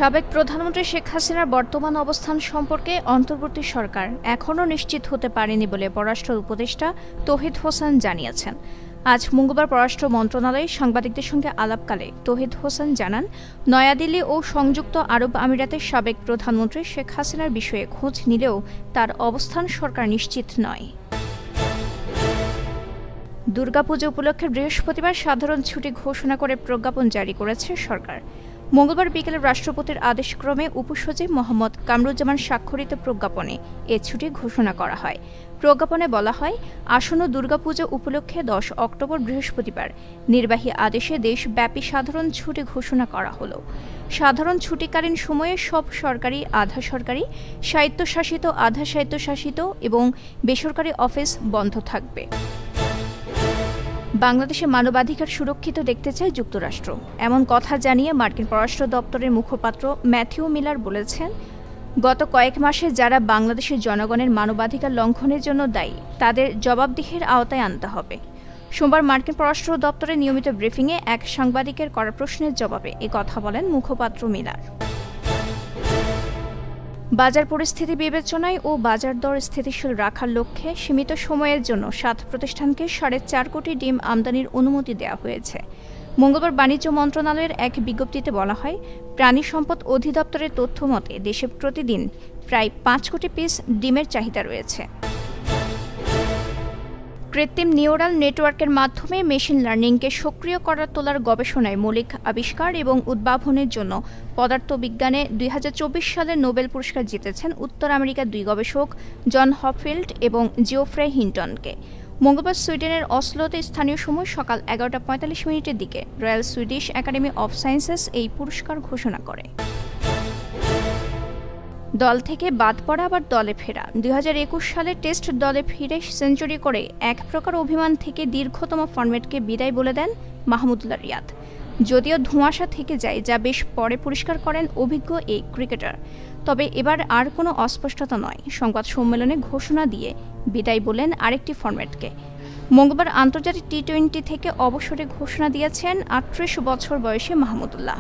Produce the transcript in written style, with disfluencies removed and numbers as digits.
সাবেক প্রধানমন্ত্রী শেখ হাসিনার বর্তমান অবস্থান সম্পর্কে অন্তর্বর্তী সরকার এখনও নিশ্চিত হতে পারেনি বলে পররাষ্ট্র উপদেষ্টা তৌহিদ হোসেন জানিয়েছেন। আজ মঙ্গলবার পররাষ্ট্র মন্ত্রণালয়ে সাংবাদিকদের সঙ্গে আলাপকালে তৌহিদ হোসেন জানান, নয়াদিল্লি ও সংযুক্ত আরব আমিরাতের সাবেক প্রধানমন্ত্রী শেখ হাসিনার বিষয়ে খোঁজ নিলেও তার অবস্থান সরকার নিশ্চিত নয়। দুর্গাপুজো উপলক্ষে বৃহস্পতিবার সাধারণ ছুটি ঘোষণা করে প্রজ্ঞাপন জারি করেছে সরকার। মঙ্গলবার বিকেলে রাষ্ট্রপতির আদেশক্রমে উপসচিব মোহাম্মদ কামরুজ্জামান স্বাক্ষরিত প্রজ্ঞাপনে এ ছুটি ঘোষণা করা হয়। প্রজ্ঞাপনে বলা হয়, আসন্ন দুর্গাপুজো উপলক্ষে 10 অক্টোবর বৃহস্পতিবার নির্বাহী আদেশে দেশব্যাপী সাধারণ ছুটি ঘোষণা করা হলো। সাধারণ ছুটিকালীন সময়ে সব সরকারি, আধা সরকারি, স্বায়ত্তশাসিত, আধা স্বায়ত্তশাসিত এবং বেসরকারি অফিস বন্ধ থাকবে। বাংলাদেশে মানবাধিকার সুরক্ষিত দেখতে চায় যুক্তরাষ্ট্র, এমন কথা জানিয়ে মার্কিন পররাষ্ট্র দপ্তরের মুখপাত্র ম্যাথিউ মিলার বলেছেন, গত কয়েক মাসে যারা বাংলাদেশের জনগণের মানবাধিকার লঙ্ঘনের জন্য দায়ী তাদের জবাবদিহির আওতায় আনতে হবে। সোমবার মার্কিন পররাষ্ট্র দপ্তরের নিয়মিত ব্রিফিংয়ে এক সাংবাদিকের করা প্রশ্নের জবাবে এ কথা বলেন মুখপাত্র মিলার। বাজার পরিস্থিতি বিবেচনায় ও বাজার দর স্থিতিশীল রাখার লক্ষ্যে সীমিত সময়ের জন্য 7 প্রতিষ্ঠানকে 4.5 কোটি ডিম আমদানির অনুমতি দেওয়া হয়েছে। মঙ্গলবার বাণিজ্য মন্ত্রণালয়ের এক বিজ্ঞপ্তিতে বলা হয়, প্রাণী সম্পদ অধিদপ্তরের তথ্য মতে দেশে প্রতিদিন প্রায় 5 কোটি পিস ডিমের চাহিদা রয়েছে। কৃত্রিম নিউরাল নেটওয়ার্কের মাধ্যমে মেশিন লার্নিংকে সক্রিয় করার তোলার গবেষণায় মৌলিক আবিষ্কার এবং উদ্ভাবনের জন্য পদার্থবিজ্ঞানে 2024 সালে নোবেল পুরস্কার জিতেছেন উত্তর আমেরিকার 2 গবেষক জন হপফিল্ড এবং জিওফ্রে হিন্টনকে। মঙ্গলবার সুইডেনের অসলোতে স্থানীয় সময় সকাল 11:45 দিকে royal Swedish academy of sciences এই পুরস্কার ঘোষণা করে। দল থেকে বাদ পড়া আবার দলে ফেরা। 2021 সালে টেস্ট দলে ফিরে সেঞ্চুরি করে এক প্রকার অভিমান থেকে দীর্ঘতম ফরম্যাটকে বিদায় বলে দেন মাহমুদুল্লাহ রিয়াদ। যদিও ধোঁয়াশা থেকে যায়, যা বেশ পরে পরিষ্কার করেন অভিজ্ঞ এই ক্রিকেটার। তবে এবার আর কোনো অস্পষ্টতা নয়, সংবাদ সম্মেলনে ঘোষণা দিয়ে বিদায় বলেন আরেকটি ফরম্যাটকে। মঙ্গলবার আন্তর্জাতিক টি-20 থেকে অবসরে ঘোষণা দিয়েছেন 38 বছর বয়সী মাহমুদুল্লাহ।